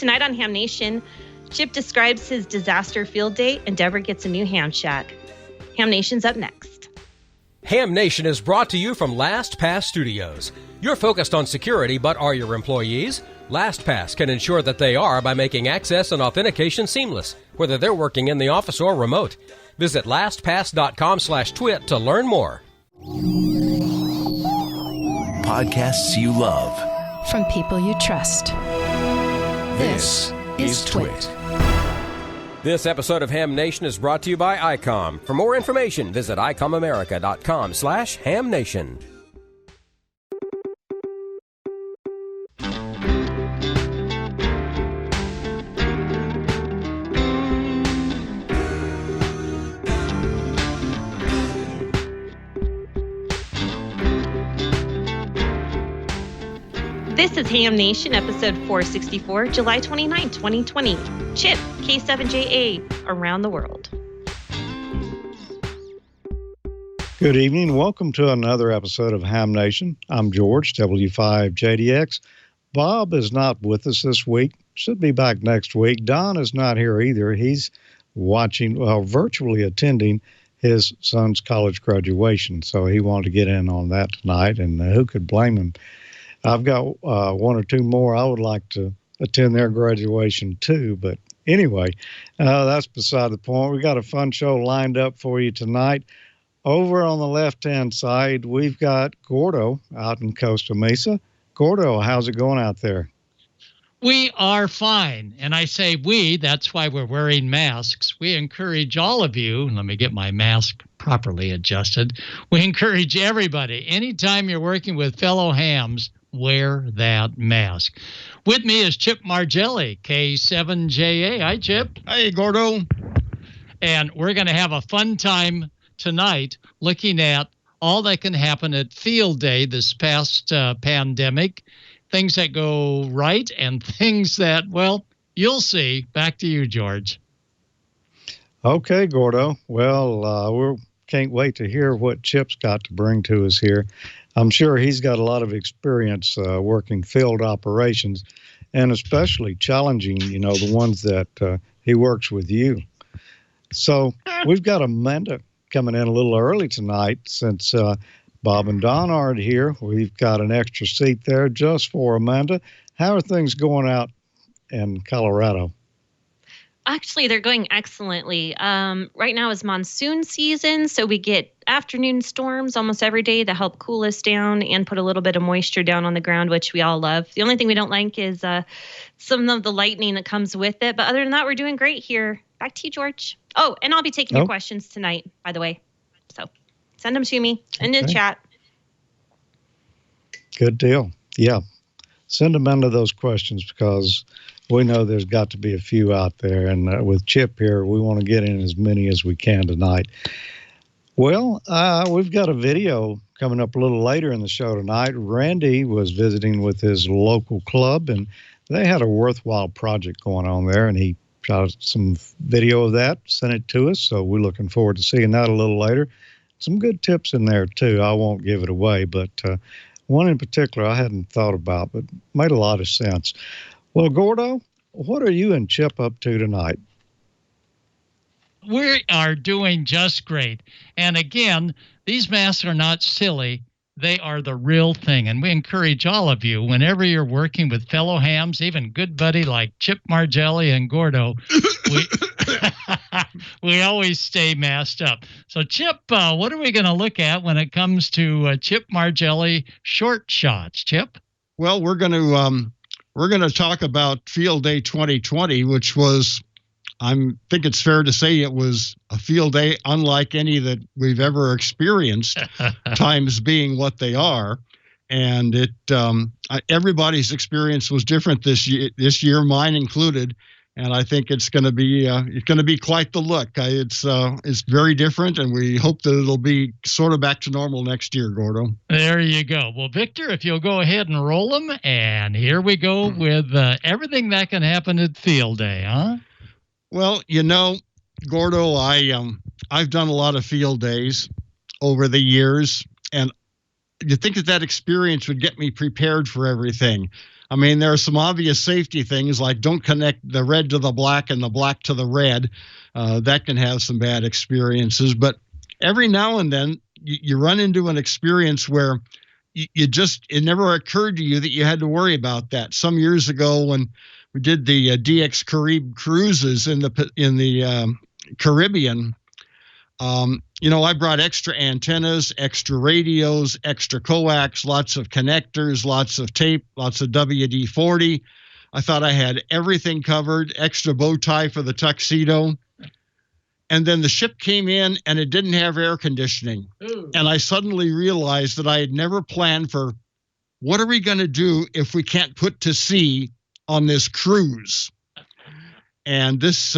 Tonight on Ham Nation, Chip describes his disaster field day and Deborah gets a new ham shack. Ham Nation's up next. Ham Nation is brought to you from LastPass Studios. You're focused on security, but are your employees? LastPass can ensure that they are by making access and authentication seamless, whether they're working in the office or remote. Visit lastpass.com/twit to learn more. Podcasts you love. From people you trust. This is TWiT. This episode of Ham Nation is brought to you by ICOM. For more information, visit icomamerica.com/hamnation. This is Ham Nation, episode 464, July 29, 2020. Chip, K7JA, around the world. Good evening. Welcome to another episode of Ham Nation. I'm George, W5JDX. Bob is not with us this week. Should be back next week. Don is not here either. He's virtually attending his son's college graduation. So he wanted to get in on that tonight, and who could blame him? I've got one or two more I would like to attend their graduation too. But anyway, that's beside the point. We got a fun show lined up for you tonight. Over on the left-hand side, we've got Gordo out in Costa Mesa. Gordo, how's it going out there? We are fine. And I say we, that's why we're wearing masks. We encourage all of you, let me get my mask properly adjusted. We encourage everybody, anytime you're working with fellow hams, wear that mask. With me is Chip Margelli, K7JA. Hi, Chip. Hey, Gordo. And we're going to have a fun time tonight looking at all that can happen at Field Day this past pandemic, things that go right and things that, well, you'll see. Back to you, George. Okay, Gordo. Well, we can't wait to hear what Chip's got to bring to us here. I'm sure he's got a lot of experience working field operations, and especially challenging, the ones that he works with you. So we've got Amanda coming in a little early tonight since Bob and Don aren't here. We've got an extra seat there just for Amanda. How are things going out in Colorado? Actually, they're going excellently. Right now is monsoon season, so we get afternoon storms almost every day to help cool us down and put a little bit of moisture down on the ground, which we all love. The only thing we don't like is some of the lightning that comes with it. But other than that, we're doing great here. Back to you, George. Oh, and I'll be taking your questions tonight, by the way. So send them to me in the chat. Good deal. Yeah. Send them into those questions because we know there's got to be a few out there. And with Chip here, we want to get in as many as we can tonight. Well, we've got a video coming up a little later in the show tonight. Randy was visiting with his local club, and they had a worthwhile project going on there, and he shot some video of that, sent it to us. So we're looking forward to seeing that a little later. Some good tips in there, too. I won't give it away, but one in particular I hadn't thought about, but made a lot of sense. Well, Gordo, what are you and Chip up to tonight? We are doing just great. And again, these masks are not silly. They are the real thing. And we encourage all of you, whenever you're working with fellow hams, even good buddy like Chip Margelli and Gordo, we always stay masked up. So, Chip, what are we going to look at when it comes to Chip Margelli short shots? Chip? Well, we're going to talk about Field Day 2020, which was, I think it's fair to say it was a field day unlike any that we've ever experienced, times being what they are. And everybody's experience was different this year, mine included. And I think it's going to be quite the look. It's very different, and we hope that it'll be sort of back to normal next year, Gordo. There you go. Well, Victor, if you'll go ahead and roll them, and here we go with everything that can happen at Field Day, huh? Well, Gordo, I've done a lot of field days over the years, and you think that experience would get me prepared for everything. I mean, there are some obvious safety things like don't connect the red to the black and the black to the red. That can have some bad experiences. But every now and then you run into an experience where it never occurred to you that you had to worry about that. Some years ago when we did the DX Carib cruises in the Caribbean, I brought extra antennas, extra radios, extra coax, lots of connectors, lots of tape, lots of WD-40. I thought I had everything covered, extra bow tie for the tuxedo. And then the ship came in and it didn't have air conditioning. Ooh. And I suddenly realized that I had never planned for what are we going to do if we can't put to sea on this cruise? And this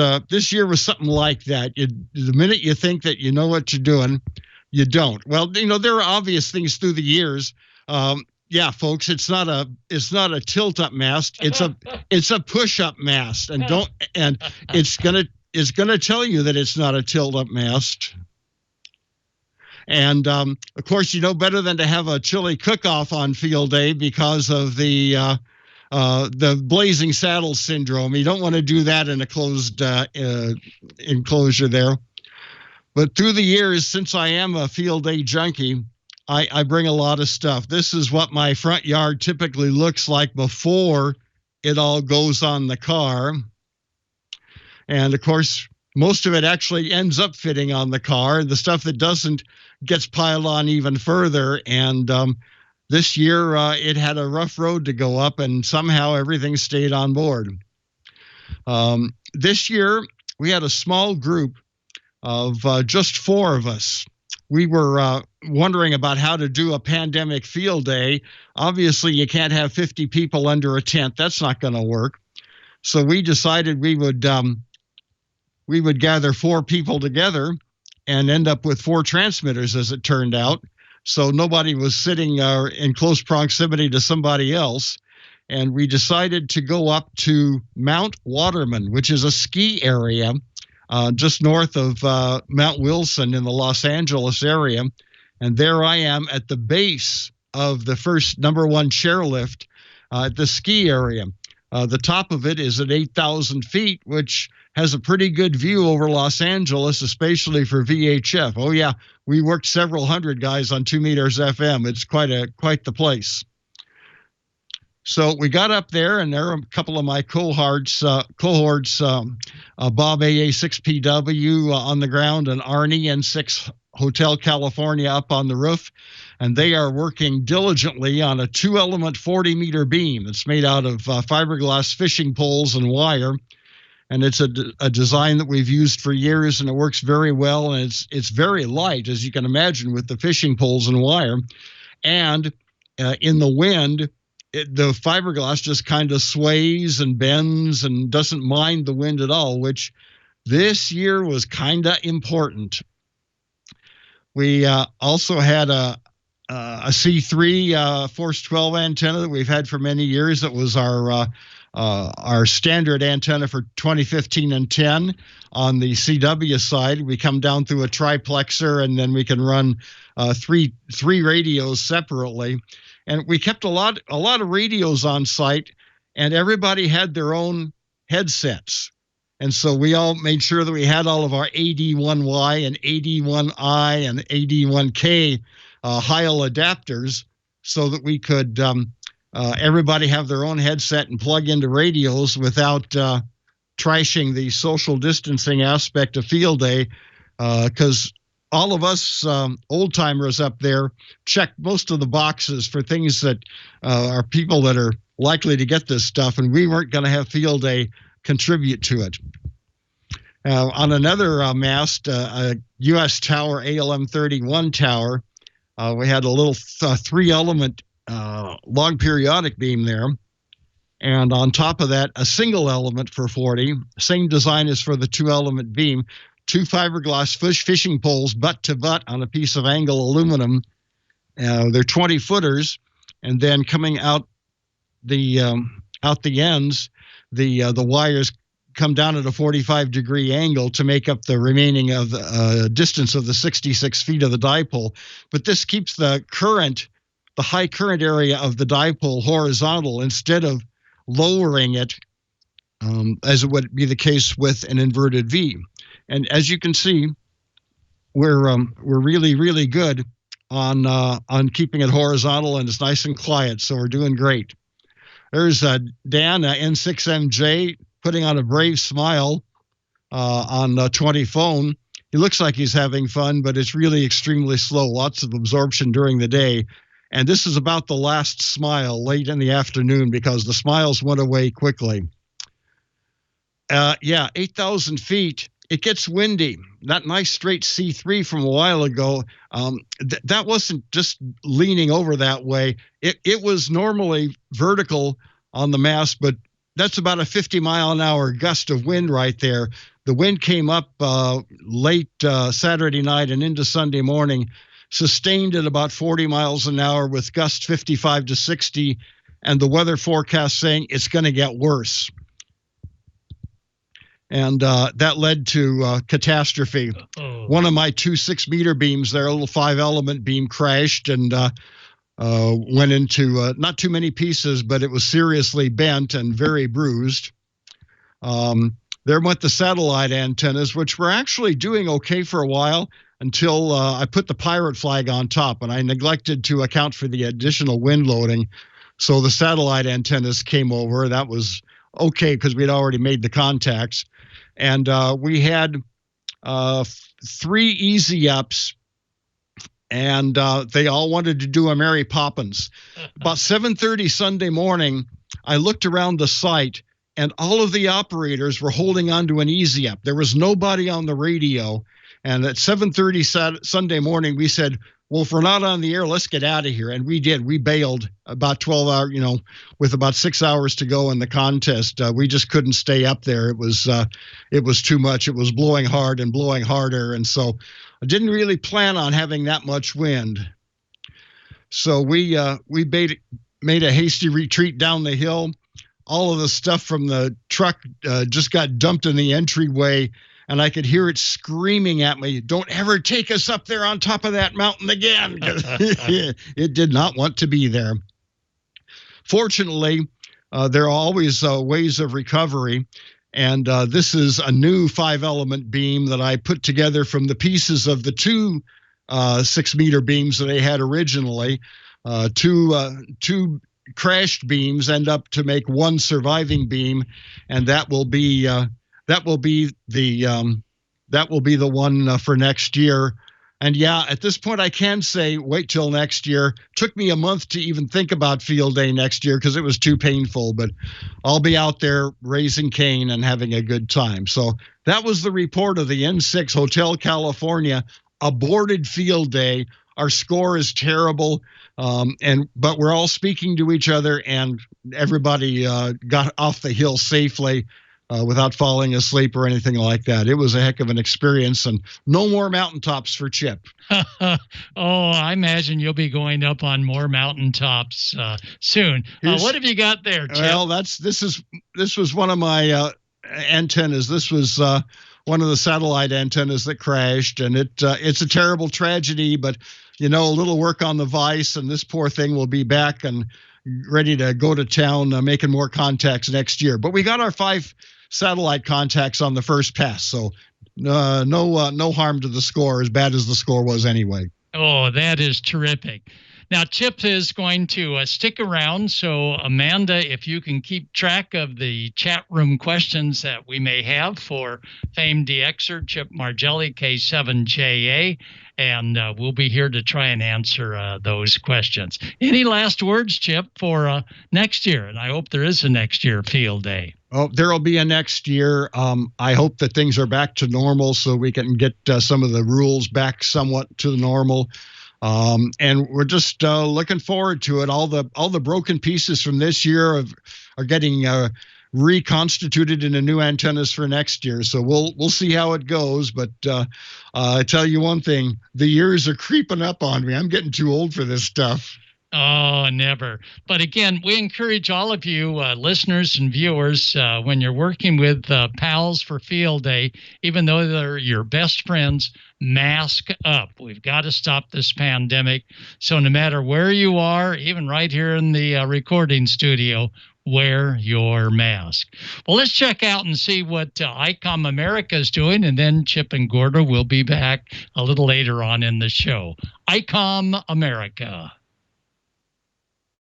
year was something like that. The minute you think that you know what you're doing, you don't. Well, there are obvious things through the years. Yeah, folks, it's not a tilt-up mast. It's a push-up mast, and it's gonna tell you that it's not a tilt-up mast. And of course, you know better than to have a chili cook-off on field day because of the blazing saddle syndrome. You don't want to do that in a closed enclosure there. But through the years, since I am a field day junkie, I bring a lot of stuff. This is what my front yard typically looks like before it all goes on the car. And of course, most of it actually ends up fitting on the car. The stuff that doesn't gets piled on even further. And this year, it had a rough road to go up, and somehow everything stayed on board. This year, we had a small group of just 4 of us. We were wondering about how to do a pandemic field day. Obviously, you can't have 50 people under a tent. That's not going to work. So we decided we would gather 4 people together and end up with 4 transmitters, as it turned out. So nobody was sitting in close proximity to somebody else. And we decided to go up to Mount Waterman, which is a ski area just north of Mount Wilson in the Los Angeles area. And there I am at the base of the first #1 chairlift at the ski area. The top of it is at 8,000 feet, which has a pretty good view over Los Angeles, especially for VHF. Oh, yeah, we worked several hundred guys on 2 meters FM. It's quite the place. So we got up there, and there are a couple of my cohorts, Bob AA6PW on the ground, and Arnie N6 Hotel California up on the roof. And they are working diligently on a 2-element 40-meter beam that's made out of fiberglass fishing poles and wire. And it's a design that we've used for years, and it works very well. And it's very light, as you can imagine, with the fishing poles and wire. And in the wind, the fiberglass just kind of sways and bends and doesn't mind the wind at all, which this year was kind of important. We also had a C3 Force 12 antenna that we've had for many years. That was our standard antenna for 2015 and 10 on the CW side. We come down through a triplexer, and then we can run three radios separately. And we kept a lot of radios on site, and everybody had their own headsets. And so we all made sure that we had all of our AD1Y and AD1I and AD1K Heil adapters so that we could everybody have their own headset and plug into radios without trashing the social distancing aspect of field day, because all of us old-timers up there checked most of the boxes for things that are people that are likely to get this stuff, and we weren't going to have field day contribute to it. On another mast, a U.S. tower, ALM-31 tower, we had a little 3-element long periodic beam there. And on top of that, a single element for 40, same design as for the 2-element beam, 2 fiberglass fishing poles butt to butt on a piece of angle aluminum. They're 20 footers, and then coming out the ends, the wires come down at a 45-degree angle to make up the remaining of the distance of the 66 feet of the dipole. But this keeps the current the high current area of the dipole horizontal instead of lowering it, as it would be the case with an inverted V. And as you can see, we're really, really good on keeping it horizontal, and it's nice and quiet, so we're doing great. There's Dan, N6MJ, putting on a brave smile on 20 phone. He looks like he's having fun, but it's really extremely slow. Lots of absorption during the day. And this is about the last smile late in the afternoon because the smiles went away quickly. 8,000 feet. It gets windy. That nice straight C3 from a while ago, that wasn't just leaning over that way. It was normally vertical on the mast, but that's about a 50-mile-an-hour gust of wind right there. The wind came up late Saturday night and into Sunday morning, sustained at about 40 miles an hour with gusts 55 to 60, and the weather forecast saying it's going to get worse. And that led to catastrophe. One of my 2 6-meter beams there, a little 5-element beam, crashed and went into not too many pieces, but it was seriously bent and very bruised. There went the satellite antennas, which were actually doing okay for a while until I put the pirate flag on top, and I neglected to account for the additional wind loading. So the satellite antennas came over. That was okay because we'd already made the contacts. And we had 3 easy ups, and they all wanted to do a Mary Poppins. About 7:30 Sunday morning, I looked around the site, and all of the operators were holding on to an easy up. There was nobody on the radio. And at 7:30 Sunday morning, we said, well, if we're not on the air, let's get out of here. And we did. We bailed about 12 hours, with about 6 hours to go in the contest. We just couldn't stay up there. It was too much. It was blowing hard and blowing harder. And so I didn't really plan on having that much wind. So we made a hasty retreat down the hill. All of the stuff from the truck just got dumped in the entryway, and I could hear it screaming at me, don't ever take us up there on top of that mountain again. It did not want to be there. Fortunately, there are always ways of recovery, and this is a new 5-element beam that I put together from the pieces of the 2 6-meter beams that I had originally. Two crashed beams end up to make 1 surviving beam, and that will be the one for next year. And at this point I can say wait till next year. Took me a month to even think about field day next year because it was too painful, but I'll be out there raising Cain and having a good time. So that was the report of the N6 Hotel California aborted field day. Our score is terrible, but we're all speaking to each other, and everybody got off the hill safely without falling asleep or anything like that. It was a heck of an experience, and no more mountaintops for Chip. I imagine you'll be going up on more mountaintops soon. What have you got there, Chip? Well, this was one of my antennas. This was one of the satellite antennas that crashed, and it's a terrible tragedy, but a little work on the vise, and this poor thing will be back and ready to go to town, making more contacts next year. But we got our 5 satellite contacts on the first pass, so no harm to the score, as bad as the score was anyway. Oh, that is terrific. Now, Chip is going to stick around, so Amanda, if you can keep track of the chat room questions that we may have for famed DXer Chip Margelli, K7JA, and we'll be here to try and answer those questions. Any last words, Chip, for next year? And I hope there is a next year field day. Oh, there will be a next year. I hope that things are back to normal so we can get some of the rules back somewhat to normal. And we're just looking forward to it. All the broken pieces from this year are getting reconstituted into new antennas for next year. So we'll see how it goes. But I tell you one thing, the years are creeping up on me. I'm getting too old for this stuff. Oh, never. But again, we encourage all of you listeners and viewers, when you're working with pals for field day, even though they're your best friends, mask up. We've got to stop this pandemic. So no matter where you are, even right here in the recording studio, wear your mask. Well, let's check out and see what ICOM America is doing, and then Chip and Gorda will be back a little later on in the show. ICOM America.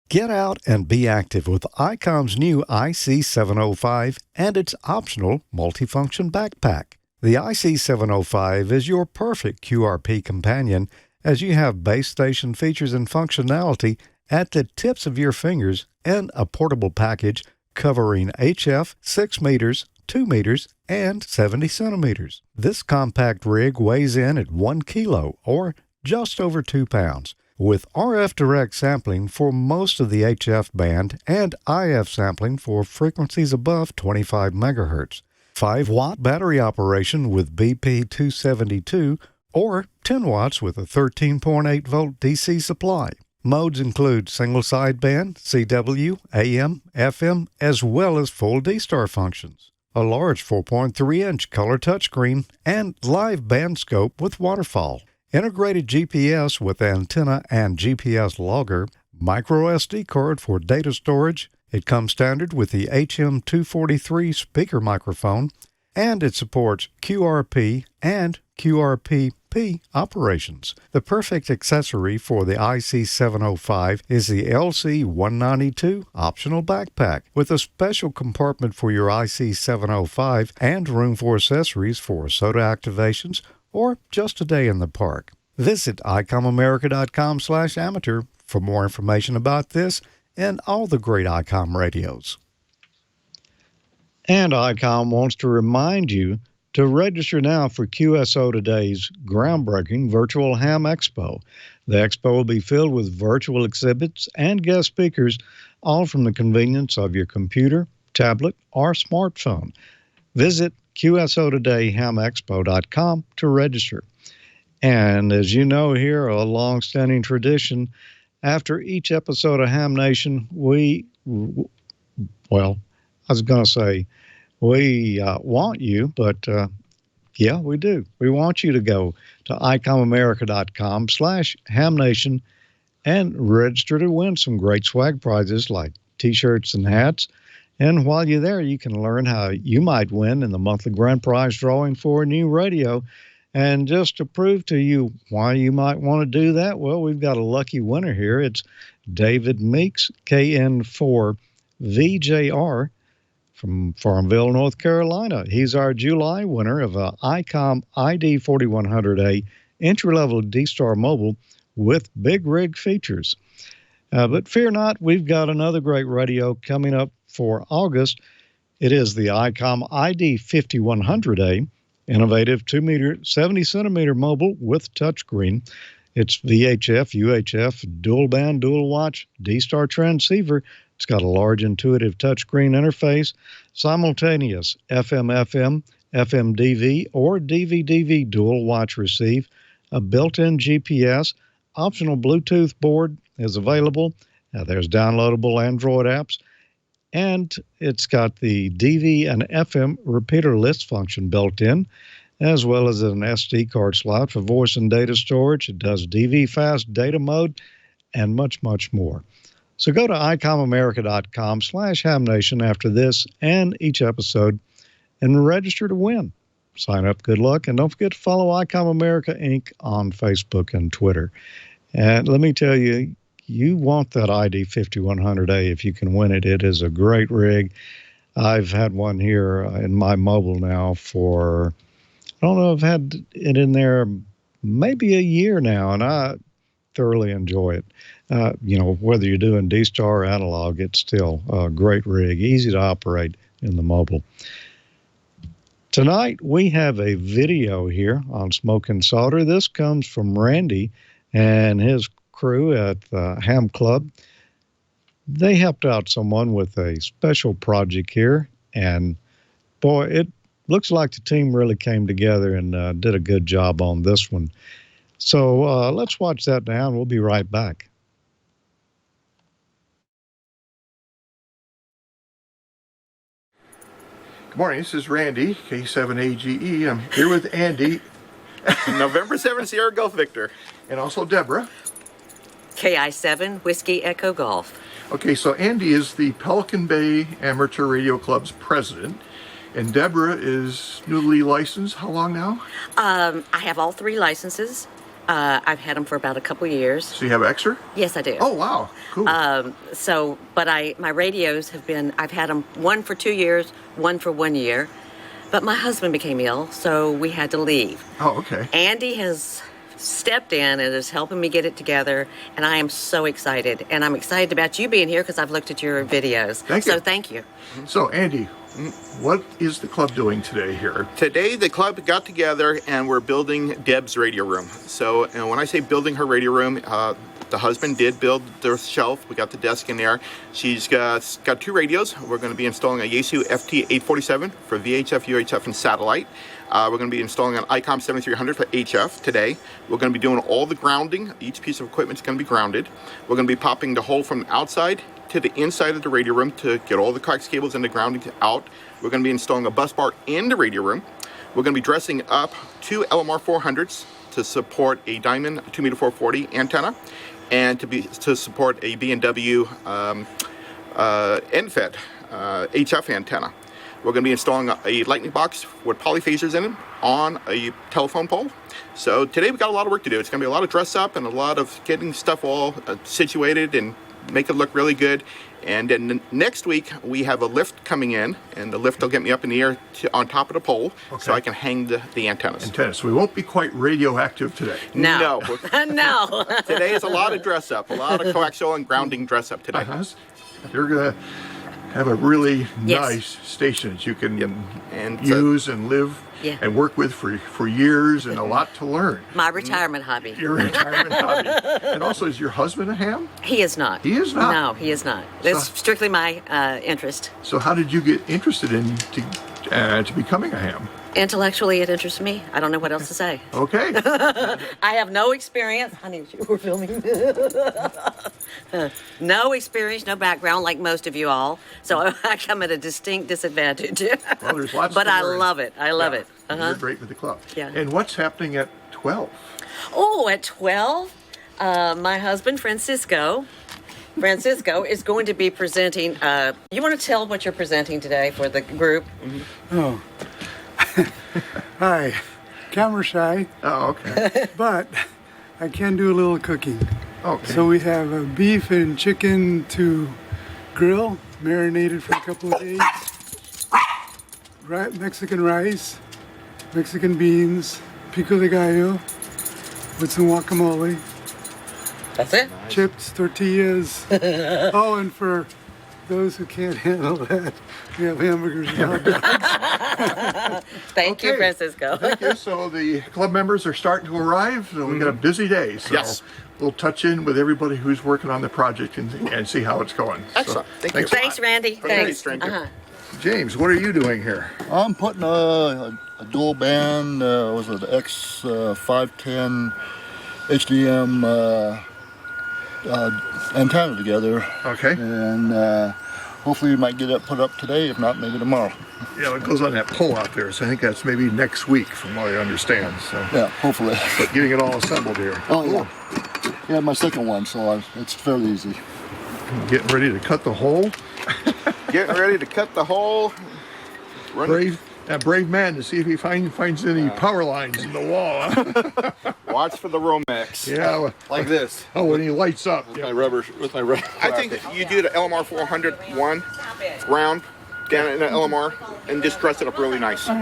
Get out and be active with ICOM's new IC705 and its optional multifunction backpack. The IC705 is your perfect QRP companion as you have base station features and functionality at the tips of your fingers and a portable package covering HF 6 meters, 2 meters, and 70 centimeters. This compact rig weighs in at 1 kilo or just over 2 pounds. With RF direct sampling for most of the HF band and IF sampling for frequencies above 25 megahertz. 5-watt battery operation with BP272 or 10 watts with a 13.8-volt DC supply. Modes include single sideband, CW, AM, FM, as well as full D-Star functions. A large 4.3-inch color touchscreen and live band scope with waterfall. Integrated GPS with antenna and GPS logger, micro SD card for data storage. It comes standard with the HM243 speaker microphone, and it supports QRP and QRPP operations. The perfect accessory for the IC705 is the LC192 optional backpack with a special compartment for your IC705 and room for accessories for soda activations or just a day in the park. Visit ICOMAmerica.com/amateur for more information about this and all the great ICOM radios. And ICOM wants to remind you to register now for QSO Today's groundbreaking virtual Ham Expo. The expo will be filled with virtual exhibits and guest speakers, all from the convenience of your computer, tablet, or smartphone. Visit QSOTodayHamExpo.com to register. And as you know here, a long-standing tradition, after each episode of Ham Nation, we want you, but yeah, we do. We want you to go to ICOMAmerica.com/HamNation and register to win some great swag prizes like T-shirts and hats. And while you're there, you can learn how you might win in the monthly grand prize drawing for a new radio. And just to prove to you why you might want to do that, well, we've got a lucky winner here. It's David Meeks, KN4VJR from Farmville, North Carolina. He's our July winner of a ICOM ID4100A entry-level D-Star mobile with big rig features. But fear not, we've got another great radio coming up for August. It is the ICOM ID5100A, innovative 2-meter, 70-centimeter mobile with touchscreen. It's VHF, UHF, dual-band, dual-watch, D-Star transceiver. It's got a large intuitive touchscreen interface, simultaneous FM-FM, FM-DV, or DV-DV dual-watch receive, a built-in GPS, optional Bluetooth board is available. There's downloadable Android apps, and it's got the DV and FM repeater list function built in, as well as an SD card slot for voice and data storage. It does DV fast data mode and much, much more. So go to ICOMAmerica.com/HamNation after this and each episode and register to win. Sign up, good luck, and don't forget to follow ICOM America Inc. on Facebook and Twitter. And let me tell you, you want that ID5100A if you can win it. It is a great rig. I've had one here in my mobile now for, I don't know, I've had it in there maybe a year now, and I thoroughly enjoy it. Whether you're doing D-Star or analog, it's still a great rig, easy to operate in the mobile. Tonight, we have a video here on Smoke and Solder. This comes from Randy and his crew at the Ham Club. They helped out someone with a special project here, and boy, it looks like the team really came together and did a good job on this one. So let's watch that now, and we'll be right back. Good morning, this is Randy, K7AGE. I'm here with Andy. November 7th, Sierra Golf Victor. And also Deborah. KI7 Whiskey Echo Golf. Okay, so Andy is the Pelican Bay Amateur Radio Club's president. And Deborah is newly licensed. How long now? I have all 3 licenses. I've had them for about a couple years. So you have extra? Yes, I do. Oh, wow. Cool. My radios have been, I've had them one for 2 years, one for 1 year. But my husband became ill, so we had to leave. Oh, okay. Andy has stepped in and is helping me get it together, and I am so excited. And I'm excited about you being here because I've looked at your videos. Thank you. So thank you. So, Andy, what is the club doing today here? Today, the club got together and we're building Deb's radio room. So, and when I say building her radio room, the husband did build the shelf. We got the desk in there. She's got 2 radios. We're going to be installing a Yaesu FT847 for VHF, UHF, and satellite. We're going to be installing an ICOM 7300 for HF today. We're going to be doing all the grounding. Each piece of equipment is going to be grounded. We're going to be popping the hole from the outside to the inside of the radio room to get all the coax cables and the grounding out. We're going to be installing a bus bar in the radio room. We're going to be dressing up 2 LMR 400s to support a Diamond 2M440 antenna and to support a B&W NFET HF antenna. We're going to be installing a lightning box with polyphasers in it on a telephone pole. So today we've got a lot of work to do. It's going to be a lot of dress up and a lot of getting stuff all situated and make it look really good. And then next week we have a lift coming in, and the lift will get me up in the air on top of the pole, so I can hang the antennas. So we won't be quite radioactive today. No. No. Today is a lot of dress up, a lot of coaxial and grounding dress up today. You're going to have a really nice station that you can use and live and work with for years, and a lot to learn. My retirement hobby. Your retirement hobby. And also, is your husband a ham? He is not. He is not? No, he is not. It's strictly my interest. So how did you get interested in to becoming a ham? Intellectually, it interests me. I don't know what else to say. Okay. I have no experience. Honey, we're filming. No experience, no background, like most of you all. So I come at a distinct disadvantage. Well, there's lots but to I learn. love it. I love it. You're great with the club. Yeah. And what's happening at 12? Oh, at 12, my husband, Francisco, is going to be presenting. You want to tell what you're presenting today for the group? Oh. Hi. Camera shy. Oh, okay. But I can do a little cooking. Okay. So we have beef and chicken to grill, marinated for a couple of days. Mexican rice, Mexican beans, pico de gallo with some guacamole. That's it? Chips, tortillas. Oh, and for those who can't handle that, we have hamburgers and hot dogs. Thank you, Francisco. Thank you. So the club members are starting to arrive. So we've got a busy day. So we'll touch in with everybody who's working on the project and see how it's going. Excellent. So, Thanks, Randy. Thanks. James, what are you doing here? I'm putting a dual band, was it X510 HDM antenna together. Okay. And hopefully you might get it put up today, if not maybe tomorrow. Yeah, it goes on that pole out there, so I think that's maybe next week from what I understand. So. Yeah, hopefully. But getting it all assembled here. Oh, yeah. Yeah, my second one, so it's fairly easy. Getting ready to cut the hole. Getting ready to cut the hole. That brave man to see if he finds any power lines in the wall. Huh? Watch for the Romex. Yeah, like this. Oh, when he lights up. With my rubber. I think you do the LMR 400 one round down in the LMR and just dress it up really nice. So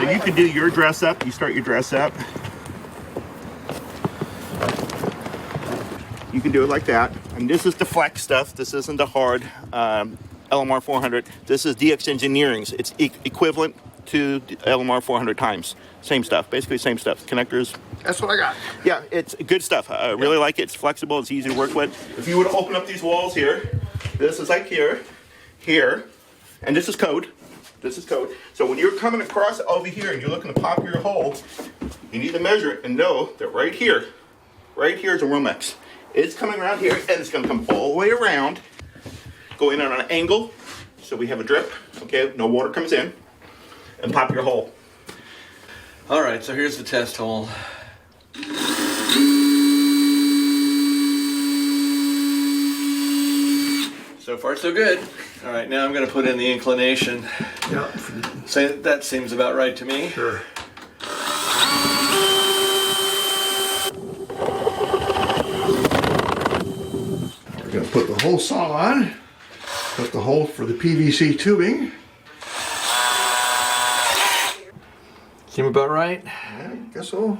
you can do your dress up. You start your dress up. You can do it like that. And this is the flex stuff. This isn't the hard LMR 400. This is DX Engineering's. It's equivalent to the LMR 400 times. Same stuff, basically same stuff. Connectors. That's what I got. Yeah, it's good stuff. I really like it. It's flexible. It's easy to work with. If you were to open up these walls here, this is like here, and this is code. This is code. So when you're coming across over here and you're looking to pop your hole, you need to measure it and know that right here is a Romex. It's coming around here, and it's going to come all the way around, go in on an angle, so we have a drip, okay, no water comes in, and pop your hole. All right, so here's the test hole. So far, so good. All right, now I'm going to put in the inclination. Yep. Say that seems about right to me. Sure. We're going to put the hole saw on. Put the hole for the PVC tubing. Seem about right? Yeah, I guess so.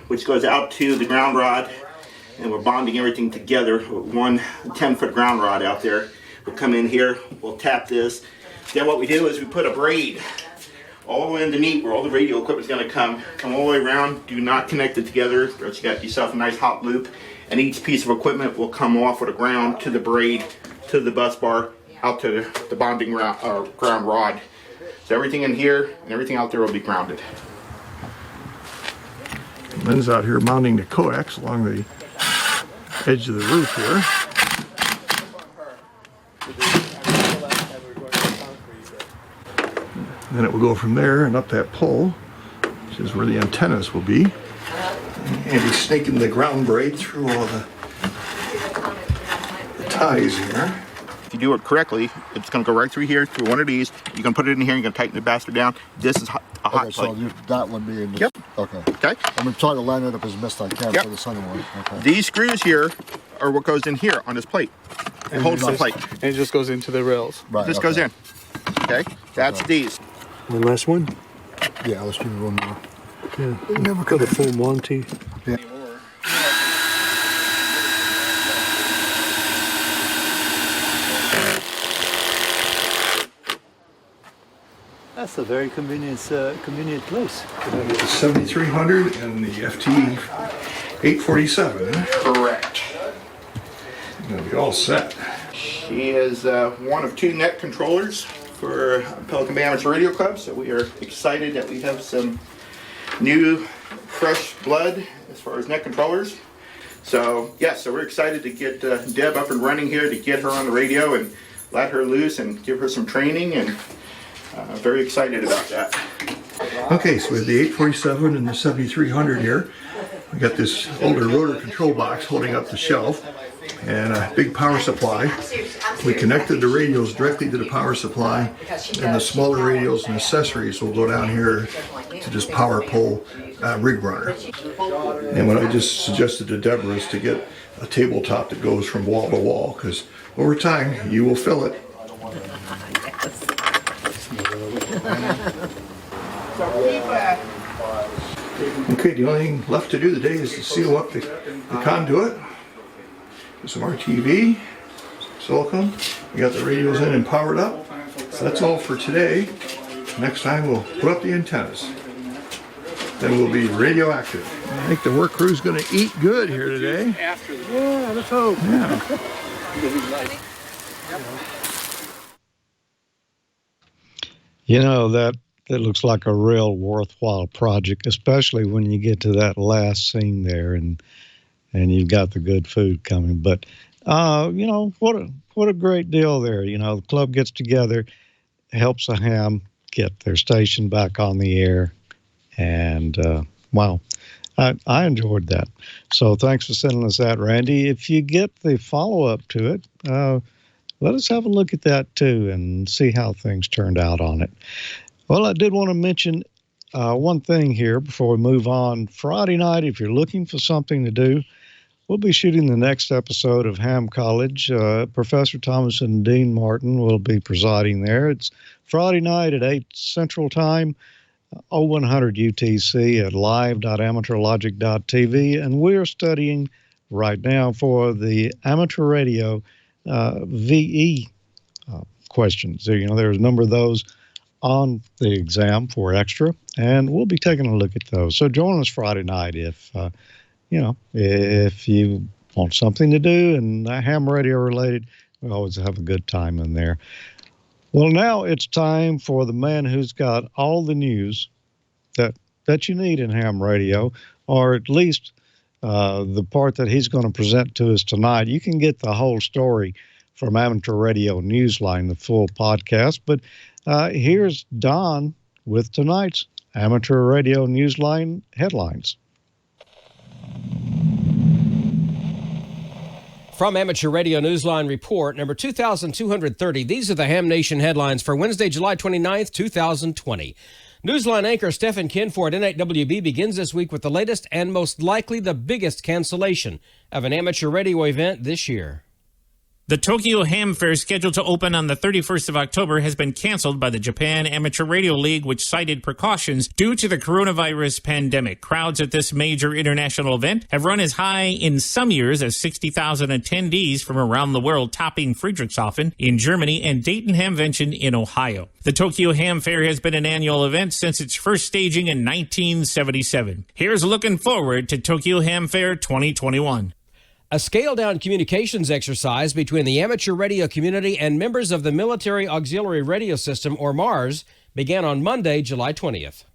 Which goes out to the ground rod, and we're bonding everything together with one 10-foot ground rod out there. We'll come in here, we'll tap this. Then what we do is we put a braid all the way underneath where all the radio equipment's going to come all the way around. Do not connect it together, or you got yourself a nice hot loop, and each piece of equipment will come off of the ground to the braid, to the bus bar, out to the bonding ground rod. So everything in here and everything out there will be grounded. Lynn's out here mounting the coax along the edge of the roof here. And then it will go from there and up that pole, which is where the antennas will be. And he's snaking the ground braid through all the ties here. If you do it correctly, it's going to go right through here, through one of these. You can put it in here, you're going to tighten the bastard down. This is a hot plate. So that would be in this. Yep. Okay. Okay. I'm going to try to line it up as best I can for the sunny one. Okay. These screws here are what goes in here on this plate. It holds the plate. And it just goes into the rails. Right. This goes in. Okay? That's these. One last one? Yeah, let's do one more. Yeah. Never got a full Monty. Yeah. That's a very convenient place. The 7300 and the FT 847. Correct. Gonna be all set. She is one of 2 net controllers for Pelican Bay Amateur Radio Club, so we are excited that we have some new, fresh blood as far as net controllers. So, yes, so we're excited to get Deb up and running here, to get her on the radio and let her loose and give her some training, and very excited about that. Okay, so we have the 847 and the 7300 here. We got this older rotor control box holding up the shelf and a big power supply. We connected the radios directly to the power supply, and the smaller radios and accessories will go down here to this power pole rig runner. And what I just suggested to Deborah is to get a tabletop that goes from wall to wall, because over time you will fill it. Okay, the only thing left to do today is to seal up the conduit. Some RTV, silicone. We got the radios in and powered up. So that's all for today. Next time we'll put up the antennas. Then we'll be radioactive. I think the work crew's going to eat good here today. Yeah, let's hope. Yeah. You know, that looks like a real worthwhile project, especially when you get to that last scene there and you've got the good food coming. But, you know, what a great deal there. You know, the club gets together, helps a ham get their station back on the air. And, wow, I enjoyed that. So thanks for sending us that, Randy. If you get the follow-up to it, let us have a look at that, too, and see how things turned out on it. Well, I did want to mention one thing here before we move on. Friday night, if you're looking for something to do, we'll be shooting the next episode of Ham College. Professor Thomas and Dean Martin will be presiding there. It's Friday night at 8 Central Time, 0100 UTC at live.amateurlogic.tv, and we're studying right now for the amateur radio VE questions. So, there's a number of those on the exam for extra, and we'll be taking a look at those. So join us Friday night if you want something to do and ham radio related. We always have a good time in there. Well, now it's time for the man who's got all the news that you need in ham radio, or at least the part that he's going to present to us tonight. You can get the whole story from Amateur Radio Newsline, the full podcast. But here's Don with tonight's Amateur Radio Newsline headlines. From Amateur Radio Newsline Report, number 2,230, these are the Ham Nation headlines for Wednesday, July 29th, 2020. Newsline anchor Stephen Kinford, N8WB, begins this week with the latest and most likely the biggest cancellation of an amateur radio event this year. The Tokyo Ham Fair, scheduled to open on the 31st of October, has been canceled by the Japan Amateur Radio League, which cited precautions due to the coronavirus pandemic. Crowds at this major international event have run as high in some years as 60,000 attendees from around the world, topping Friedrichshafen in Germany and Dayton Hamvention in Ohio. The Tokyo Ham Fair has been an annual event since its first staging in 1977. Here's looking forward to Tokyo Ham Fair 2021. A scaled-down communications exercise between the amateur radio community and members of the Military Auxiliary Radio System, or MARS, began on Monday, July 20th.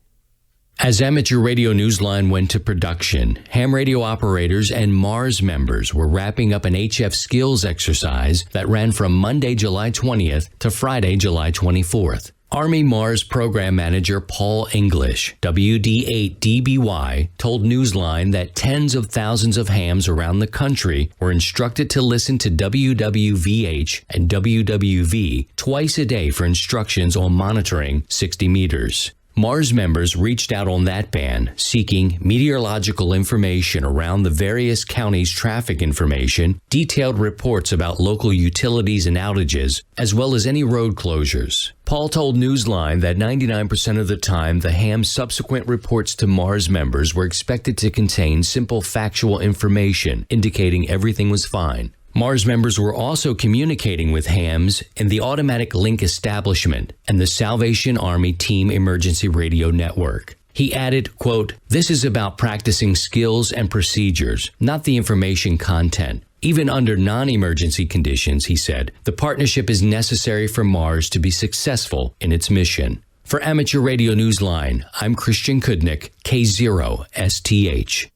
As Amateur Radio Newsline went to production, ham radio operators and MARS members were wrapping up an HF skills exercise that ran from Monday, July 20th to Friday, July 24th. Army Mars Program Manager Paul English, WD8DBY, told Newsline that tens of thousands of hams around the country were instructed to listen to WWVH and WWV twice a day for instructions on monitoring 60 meters. Mars members reached out on that band, seeking meteorological information around the various counties' traffic information, detailed reports about local utilities and outages, as well as any road closures. Paul told Newsline that 99% of the time, the ham's subsequent reports to Mars members were expected to contain simple factual information indicating everything was fine. Mars members were also communicating with hams in the Automatic Link Establishment and the Salvation Army Team Emergency Radio Network. He added, quote, "This is about practicing skills and procedures, not the information content. Even under non-emergency conditions," he said, "the partnership is necessary for Mars to be successful in its mission." For Amateur Radio Newsline, I'm Christian Kudnick, K7JA.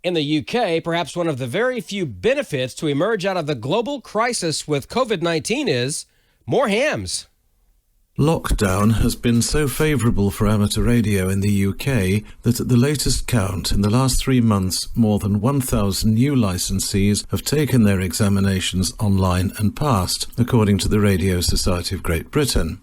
In the UK, perhaps one of the very few benefits to emerge out of the global crisis with COVID-19 is more hams. Lockdown has been so favourable for amateur radio in the UK that at the latest count, in the last 3 months, more than 1,000 new licensees have taken their examinations online and passed, according to the Radio Society of Great Britain.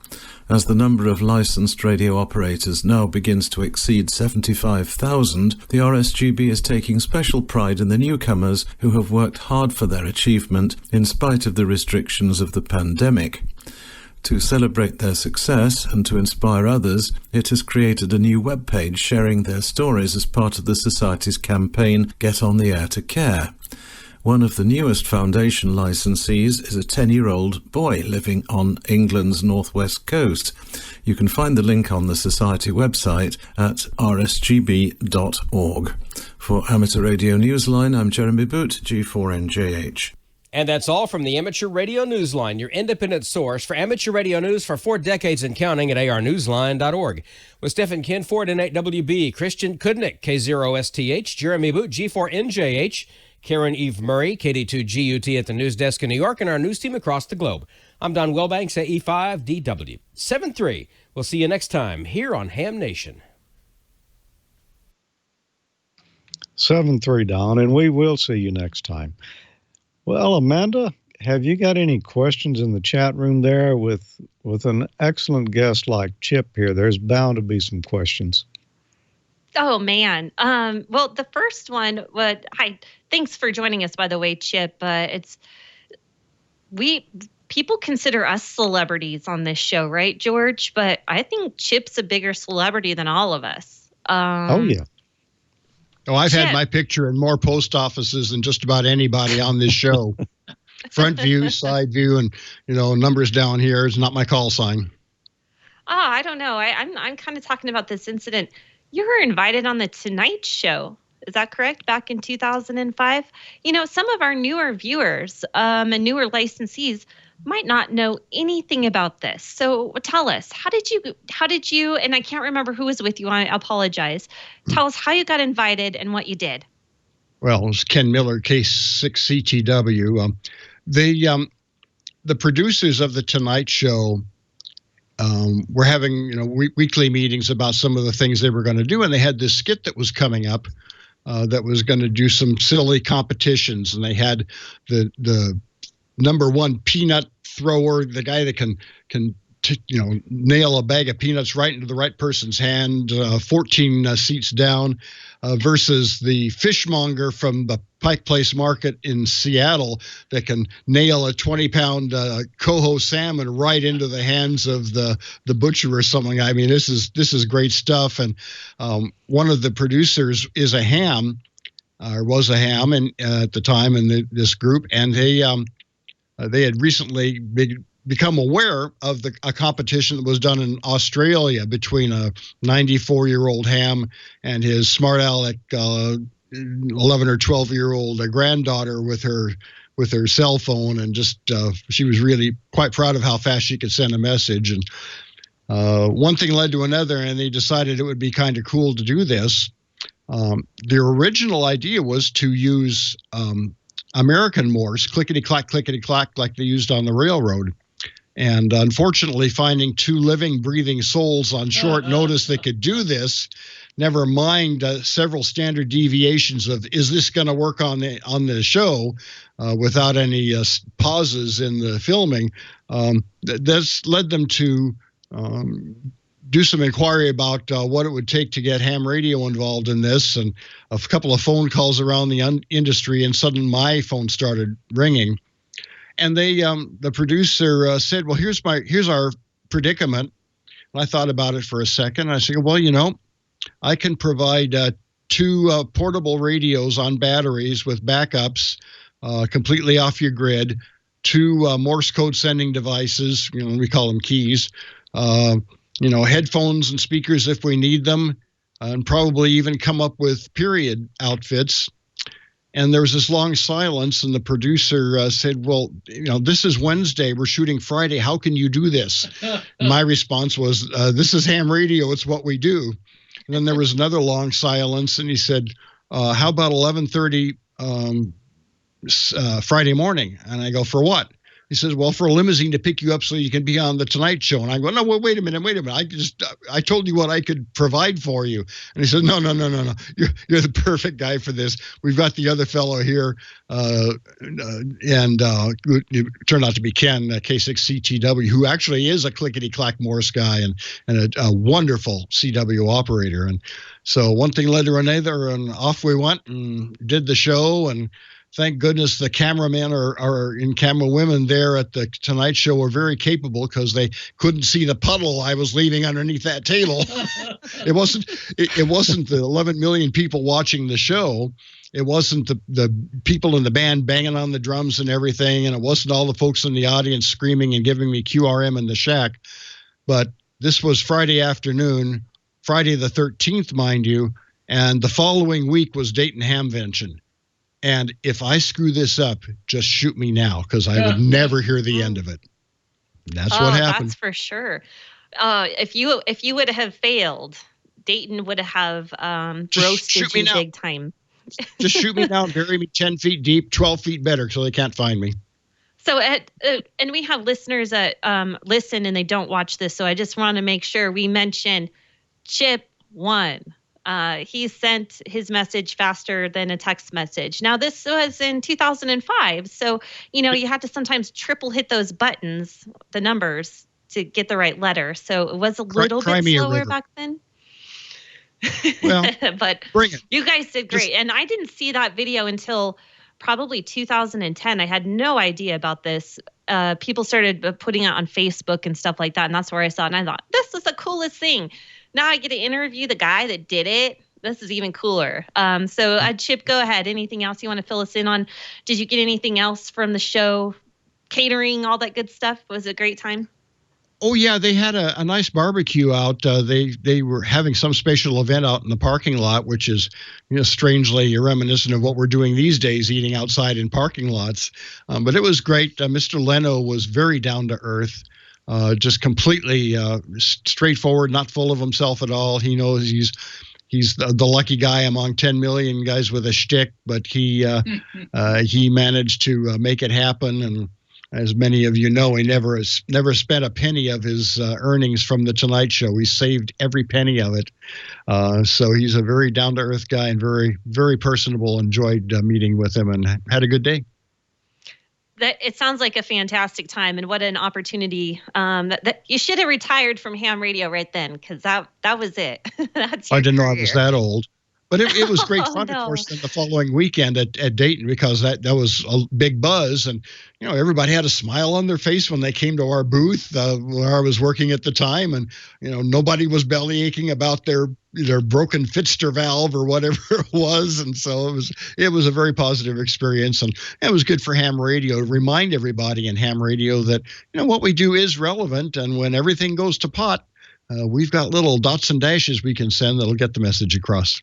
As the number of licensed radio operators now begins to exceed 75,000, the RSGB is taking special pride in the newcomers who have worked hard for their achievement in spite of the restrictions of the pandemic. To celebrate their success and to inspire others, it has created a new webpage sharing their stories as part of the Society's campaign, Get on the Air to Care. One of the newest foundation licensees is a 10-year-old boy living on England's northwest coast. You can find the link on the Society website at rsgb.org. For Amateur Radio Newsline, I'm Jeremy Boot, G4NJH. And that's all from the Amateur Radio Newsline, your independent source for amateur radio news for 4 decades and counting at arnewsline.org. With Stephen Kinford, N8WB, Christian Kudnick, K0STH, Jeremy Boot, G4NJH, Karen Eve Murray, KD2GUT at the news desk in New York, and our news team across the globe. I'm Don Wilbanks, AE5DW. 7-3. We'll see you next time here on Ham Nation. 7-3, Don, and we will see you next time. Well, Amanda, have you got any questions in the chat room there with an excellent guest like Chip here? There's bound to be some questions. Oh, man. Well, the first one, thanks for joining us, by the way, Chip. People consider us celebrities on this show, right, George? But I think Chip's a bigger celebrity than all of us. Oh, yeah. Oh, I've Chip. had my picture in more post offices than just about anybody on this show. Front view, side view, and numbers down here is not my call sign. Oh, I don't know. I'm kind of talking about this incident. You were invited on the Tonight Show. Is that correct? Back in 2005. Some of our newer viewers and newer licensees might not know anything about this. So tell us, how did you, and I can't remember who was with you, I apologize. Tell us how you got invited and what you did. Well, it was Ken Miller, K7JA. The producers of the Tonight Show were having, weekly meetings about some of the things they were going to do. And they had this skit that was coming up that was going to do some silly competitions. And they had the number one peanut thrower, the guy that can nail a bag of peanuts right into the right person's hand, 14 seats down, versus the fishmonger from the Pike Place Market in Seattle that can nail a 20-pound coho salmon right into the hands of the butcher or something. I mean, this is great stuff. And one of the producers is a ham, or was a ham, and at the time in this group, and they had recently become aware of a competition that was done in Australia between a 94-year-old ham and his smart aleck 11 or 12-year-old granddaughter with her cell phone, and just she was really quite proud of how fast she could send a message. And one thing led to another, and they decided it would be kind of cool to do this. Their original idea was to use American Morse, clickety-clack, like they used on the railroad. And unfortunately, finding two living, breathing souls on short notice that could do this, never mind several standard deviations of, is this going to work on the show without any pauses in the filming, that's led them to do some inquiry about what it would take to get ham radio involved in this, and a couple of phone calls around the industry, and suddenly my phone started ringing. And the producer said, well, here's our predicament. And I thought about it for a second. I said, well, I can provide two portable radios on batteries with backups completely off your grid, two Morse code sending devices, we call them keys, headphones and speakers if we need them, and probably even come up with period outfits. And there was this long silence, and the producer said, well, this is Wednesday. We're shooting Friday. How can you do this? My response was, this is ham radio. It's what we do. And then there was another long silence, and he said, how about 11:30 Friday morning? And I go, for what? He says, well, for a limousine to pick you up so you can be on the Tonight Show. And I go, no, wait a minute. I told you what I could provide for you. And he said, no. You're the perfect guy for this. We've got the other fellow here. And it turned out to be Ken, K6CTW, who actually is a clickety-clack Morse guy and a wonderful CW operator. And so one thing led to another, and off we went and did the show. And thank goodness the cameramen or camera women there at the Tonight Show were very capable, because they couldn't see the puddle I was leaving underneath that table. It wasn't the 11 million people watching the show. It wasn't the people in the band banging on the drums and everything. And it wasn't all the folks in the audience screaming and giving me QRM in the shack. But this was Friday afternoon, Friday the 13th, mind you. And the following week was Dayton Hamvention. And if I screw this up, just shoot me now, because I would never hear the end of it. That's what happened. That's for sure. If you would have failed, Dayton would have roasted you big time. Just shoot me down, bury me 10 feet deep, 12 feet better, so they can't find me. So, and we have listeners that listen and they don't watch this, so I just want to make sure we mention Chip 1. He sent his message faster than a text message. Now, this was in 2005. So, you had to sometimes triple hit those buttons, the numbers, to get the right letter. So it was a little bit slower back then. Well, but you guys did great. And I didn't see that video until probably 2010. I had no idea about this. People started putting it on Facebook and stuff like that. And that's where I saw it. And I thought, this is the coolest thing. Now I get to interview the guy that did it. this is even cooler. Chip, go ahead. Anything else you want to fill us in on? Did you get anything else from the show? Catering, all that good stuff? Was it a great time? Oh, yeah, they had a nice barbecue out. They were having some special event out in the parking lot, which is, strangely reminiscent of what we're doing these days, eating outside in parking lots. But it was great. Mr. Leno was very down to earth, just completely straightforward, not full of himself at all. He knows he's the lucky guy among 10 million guys with a shtick, but he managed to make it happen. And as many of you know, he never spent a penny of his earnings from The Tonight Show. He saved every penny of it. So he's a very down-to-earth guy and very, very personable. Enjoyed meeting with him and had a good day. It sounds like a fantastic time, and what an opportunity. That you should have retired from ham radio right then, because that was it. That's your I didn't know I career. was that old. But it was great fun, of course, then the following weekend at Dayton, because that was a big buzz. And, everybody had a smile on their face when they came to our booth where I was working at the time. And, nobody was belly aching about their broken Pfister valve or whatever it was. And so it was a very positive experience. And it was good for ham radio to remind everybody in ham radio that, what we do is relevant. And when everything goes to pot, we've got little dots and dashes we can send that'll get the message across.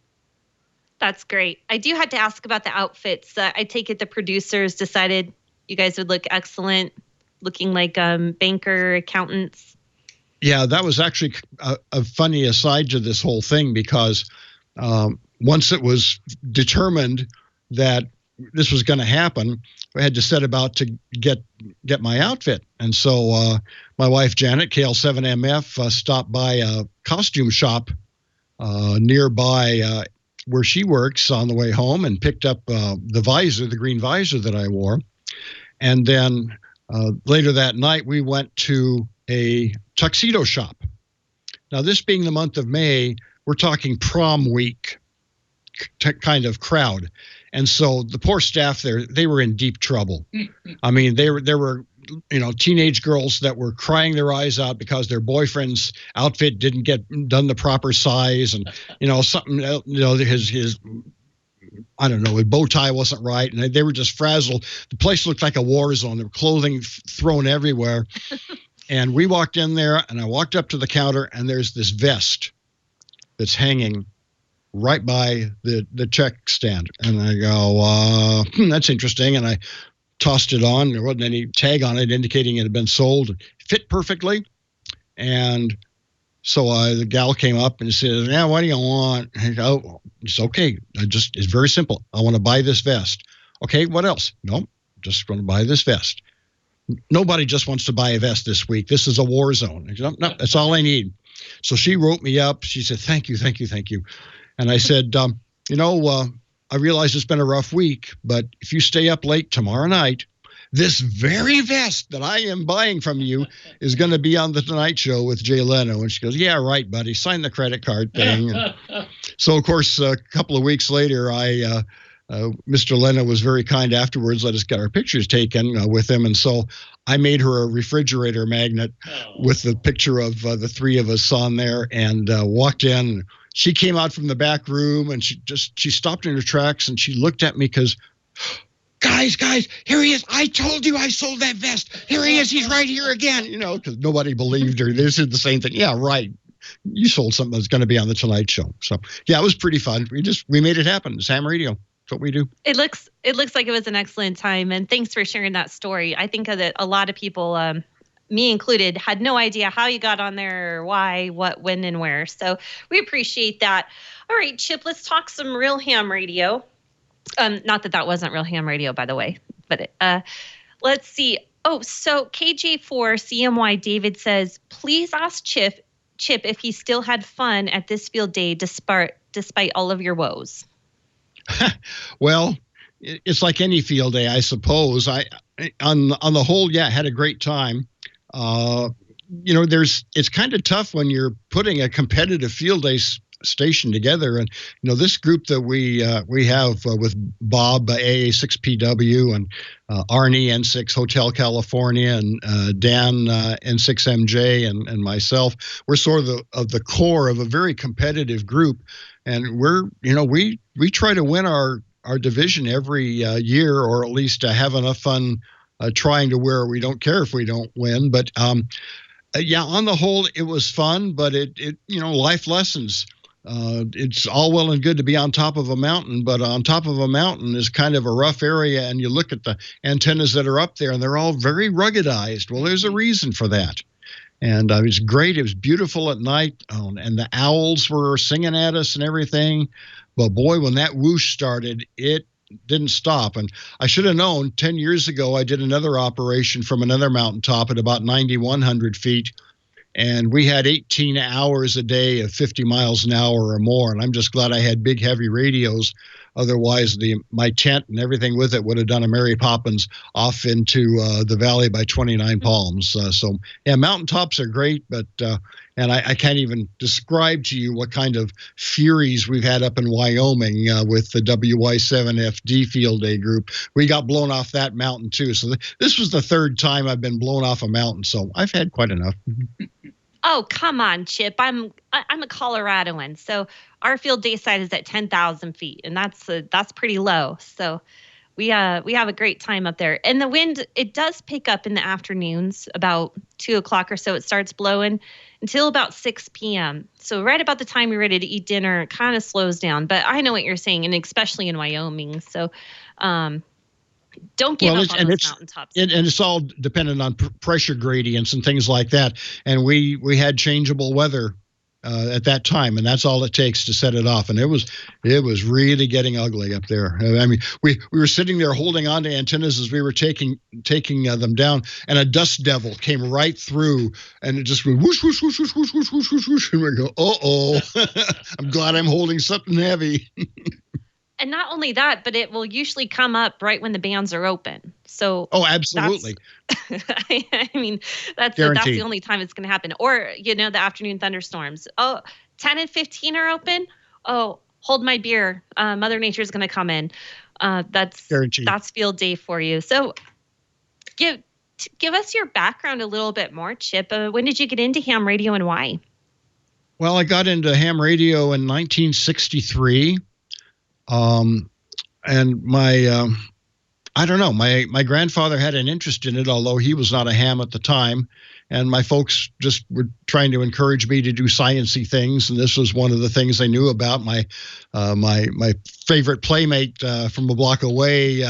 That's great. I do have to ask about the outfits. I take it the producers decided you guys would look excellent, looking like banker accountants. Yeah, that was actually a funny aside to this whole thing, because once it was determined that this was going to happen, I had to set about to get my outfit. And so my wife, Janet, K7JA, stopped by a costume shop nearby where she works on the way home and picked up the green visor that I wore. And then later that night, we went to a tuxedo shop. Now, this being the month of May, we're talking prom week kind of crowd. And so the poor staff there, they were in deep trouble. I mean, there were teenage girls that were crying their eyes out because their boyfriend's outfit didn't get done the proper size, and something his I don't know, his bow tie wasn't right, and they were just frazzled. The place looked like a war zone. There were clothing thrown everywhere. And we walked in there, and I walked up to the counter, and there's this vest that's hanging right by the check stand, and I go, that's interesting, and I tossed it on. There wasn't any tag on it indicating it had been sold. It fit perfectly. And so the gal came up and said, "Yeah, what do you want?" And I go, "Oh, it's okay. It's very simple. I want to buy this vest." "Okay, what else?" "Nope, just want to buy this vest." Nobody just wants to buy a vest this week. This is a war zone. I said, "No, that's all I need." So she wrote me up. She said, "Thank you, thank you, thank you." And I said, I realize it's been a rough week, but if you stay up late tomorrow night, this very vest that I am buying from you is going to be on The Tonight Show with Jay Leno. And she goes, "Yeah, right, buddy. Sign the credit card thing." So, of course, a couple of weeks later, Mr. Leno was very kind afterwards, let us get our pictures taken with him. And so I made her a refrigerator magnet with the picture of the three of us on there, and walked in. She came out from the back room, and she stopped in her tracks, and she looked at me because, guys, here he is. I told you I sold that vest. Here he is. He's right here again. Because nobody believed her. They said the same thing. "Yeah, right. You sold something that's going to be on The Tonight Show." So, yeah, it was pretty fun. We made it happen. It's ham radio. That's what we do. It looks like it was an excellent time, and thanks for sharing that story. I think that a lot of people, me included, had no idea how you got on there, or why, what, when, and where. So we appreciate that. All right, Chip, let's talk some real ham radio. Not that wasn't real ham radio, by the way, but let's see. Oh, so KJ4CMY David says, "Please ask Chip if he still had fun at this field day despite all of your woes." Well, it's like any field day, I suppose. On the whole, yeah, had a great time. It's kind of tough when you're putting a competitive field day station together, and this group that we have with Bob AA6PW and Arnie N6 Hotel California and Dan N6MJ and myself, we're sort of the core of a very competitive group. And we try to win our division every year, or at least have enough fun trying to where we don't care if we don't win. But yeah, on the whole, it was fun, but it life lessons. It's all well and good to be on top of a mountain, but on top of a mountain is kind of a rough area, and you look at the antennas that are up there, and they're all very ruggedized. Well, there's a reason for that. And it was great. It was beautiful at night, and the owls were singing at us and everything. But boy, when that whoosh started, it didn't stop. And I should have known 10 years ago, I did another operation from another mountaintop at about 9,100 feet. And we had 18 hours a day of 50 miles an hour or more. And I'm just glad I had big, heavy radios. Otherwise, my tent and everything with it would have done a Mary Poppins off into the valley by 29 Palms. So, yeah, mountaintops are great, but and I can't even describe to you what kind of furies we've had up in Wyoming with the WY7FD field day group. We got blown off that mountain, too. So this was the third time I've been blown off a mountain, so I've had quite enough. Oh, come on, Chip. I'm a Coloradoan, so our field day site is at 10,000 feet, and that's pretty low. So we have a great time up there. And the wind, it does pick up in the afternoons, about 2 o'clock or so. It starts blowing until about 6 p.m. So right about the time you're ready to eat dinner, it kind of slows down. But I know what you're saying, and especially in Wyoming. So don't give up on those mountaintops. And it's all dependent on pressure gradients and things like that. And we had changeable weather at that time, and that's all it takes to set it off. And it was really getting ugly up there. I mean, we were sitting there holding on to antennas as we were taking them down, and a dust devil came right through, and it just went whoosh, whoosh, whoosh, whoosh, whoosh, whoosh, whoosh, whoosh, whoosh, and we go, uh-oh. I'm glad I'm holding something heavy. And not only that, but it will usually come up right when the bands are open. So absolutely. I mean, that's the only time it's going to happen. Or, the afternoon thunderstorms. Oh, 10 and 15 are open. Oh, hold my beer. Mother Nature is going to come in. That's field day for you. So give us your background a little bit more, Chip. When did you get into ham radio and why? Well, I got into ham radio in 1963. And my grandfather had an interest in it, although he was not a ham at the time. And my folks just were trying to encourage me to do sciencey things. And this was one of the things they knew about. My favorite playmate from a block away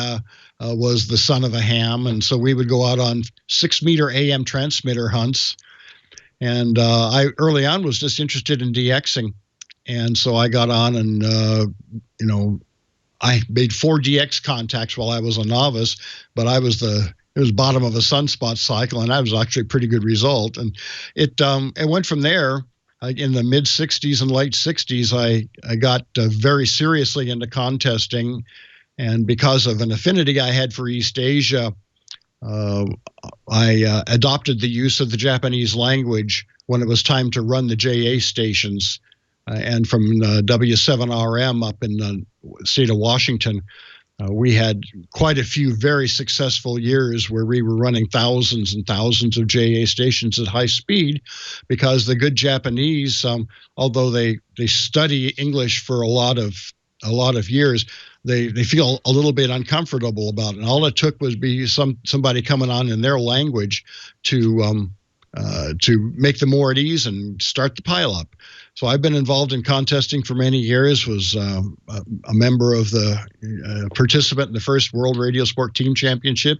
was the son of a ham. And so we would go out on 6-meter AM transmitter hunts. And I early on was just interested in DXing. And so I got on and, I made 4 DX contacts while I was a novice, but it was bottom of a sunspot cycle, and that was actually a pretty good result. And it went from there. In the mid 60s and late 60s, I got very seriously into contesting. And because of an affinity I had for East Asia, I adopted the use of the Japanese language when it was time to run the JA stations. And from W7RM up in the state of Washington, we had quite a few very successful years where we were running thousands and thousands of JA stations at high speed, because the good Japanese, although they study English for a lot of years, they feel a little bit uncomfortable about it. And all it took was be somebody coming on in their language to make them more at ease and start the pileup. So I've been involved in contesting for many years, was a member of the participant in the first World Radio Sport Team Championship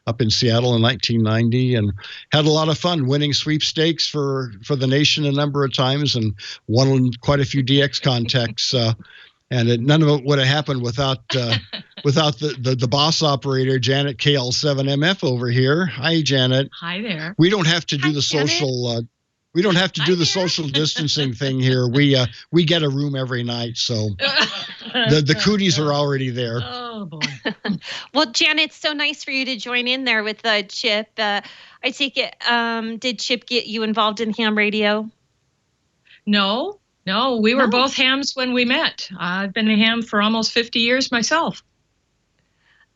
up in Seattle in 1990, and had a lot of fun winning sweepstakes for the nation a number of times, and won quite a few DX contacts. And none of it would have happened without the boss operator, Janet KL7MF over here. Hi, Janet. Hi there. We don't have to do the social. We don't have to do the social distancing thing here. We get a room every night, so the cooties are already there. Oh boy. Well, Janet, it's so nice for you to join in there with Chip. I take it. Did Chip get you involved in ham radio? No, we were both hams when we met. I've been a ham for almost 50 years myself.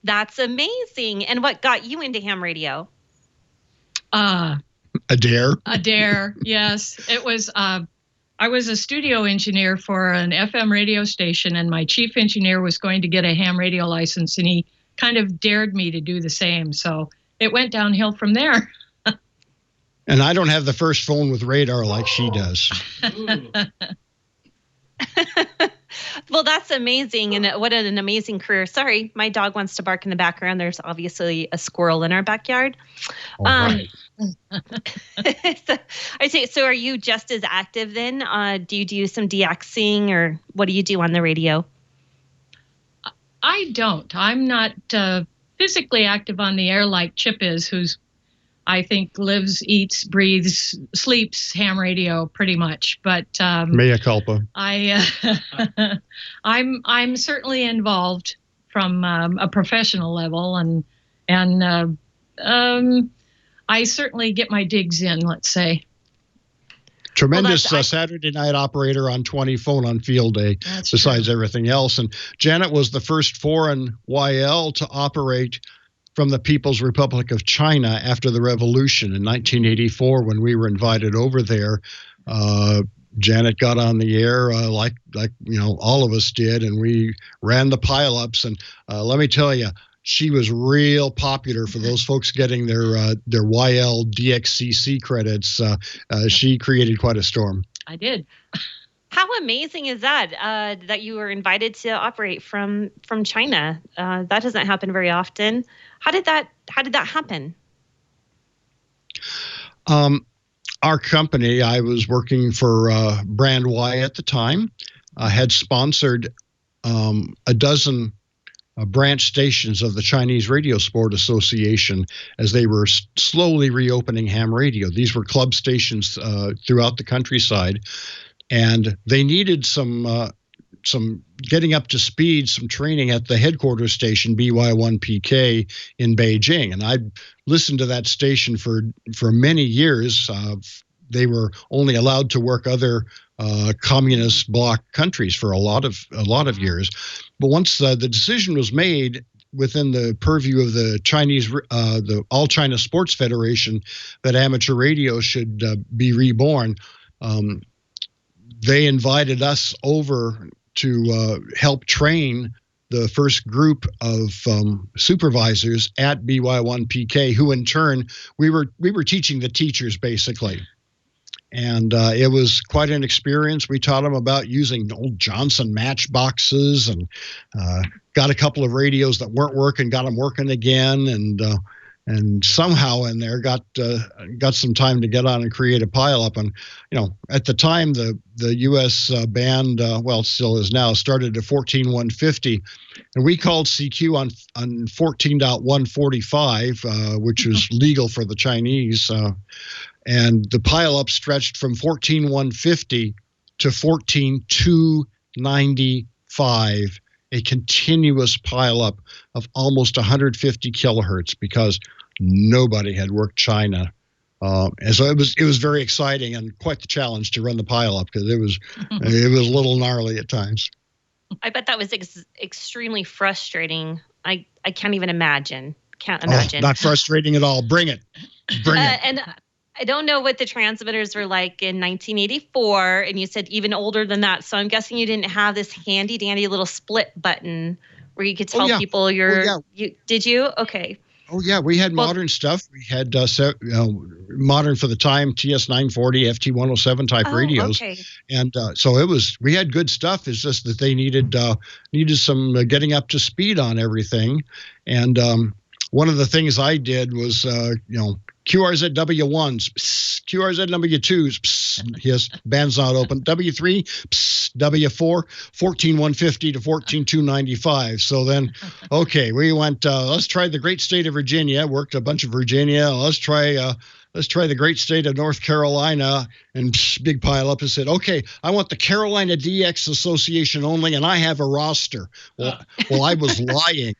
That's amazing. And what got you into ham radio? Adair. Adair, yes. It was I was a studio engineer for an FM radio station, and my chief engineer was going to get a ham radio license, and he kind of dared me to do the same. So it went downhill from there. And I don't have the first phone with radar like she does. Well, that's amazing. And what an amazing career. Sorry, my dog wants to bark in the background. There's obviously a squirrel in our backyard. All right. So are you just as active then? Do you do some DXing, or what do you do on the radio? I don't. I'm not physically active on the air like Chip is, who's, I think, lives, eats, breathes, sleeps ham radio pretty much. But mea culpa. I'm certainly involved from a professional level, and I certainly get my digs in, let's say. Tremendous Saturday night operator on 20 phone on field day, besides everything else. And Janet was the first foreign YL to operate from the People's Republic of China after the revolution in 1984, when we were invited over there. Janet got on the air like all of us did, and we ran the pileups. And let me tell you, she was real popular for those folks getting their YL DXCC credits. She created quite a storm. I did. How amazing is that, that you were invited to operate from China? That doesn't happen very often. How did that happen? Our company, I was working for Brand Y at the time, had sponsored a dozen branch stations of the Chinese Radio Sport Association as they were slowly reopening ham radio. These were club stations throughout the countryside, and they needed some getting up to speed, some training at the headquarters station, BY1PK in Beijing. And I listened to that station for many years. They were only allowed to work other communist bloc countries for a lot of years. But once the decision was made within the purview of the Chinese, the All China Sports Federation, that amateur radio should be reborn, they invited us over to help train the first group of supervisors at BY1PK, who in turn we were teaching the teachers basically. And it was quite an experience. We taught them about using old Johnson matchboxes, and got a couple of radios that weren't working, got them working again, and somehow in there got some time to get on and create a pileup. And at the time the U.S. band, well, it still is now, started at 14.150, and we called CQ on 14.145, which was legal for the Chinese. And the pileup stretched from 14.150 to 14.295, a continuous pileup of almost 150 kilohertz, because nobody had worked China. And so it was very exciting and quite the challenge to run the pileup, because it was a little gnarly at times. I bet that was extremely frustrating. I can't even imagine. Can't imagine. Not frustrating at all. Bring it. Bring it. And I don't know what the transmitters were like in 1984, and you said even older than that. So I'm guessing you didn't have this handy dandy little split button where you could tell people did you? Okay. Oh yeah, we had modern stuff. We had modern for the time TS940, FT107 type radios, okay. And so we had good stuff. It's just that they needed some getting up to speed on everything. And one of the things I did was QRZW1s, QRZW2s, yes, band's not open. W3, W4, 14.150 to 14.295. So then, okay, we went, let's try the great state of Virginia, worked a bunch of Virginia. Let's try the great state of North Carolina, and big pile up and said, okay, I want the Carolina DX Association only, and I have a roster. Well, I was lying.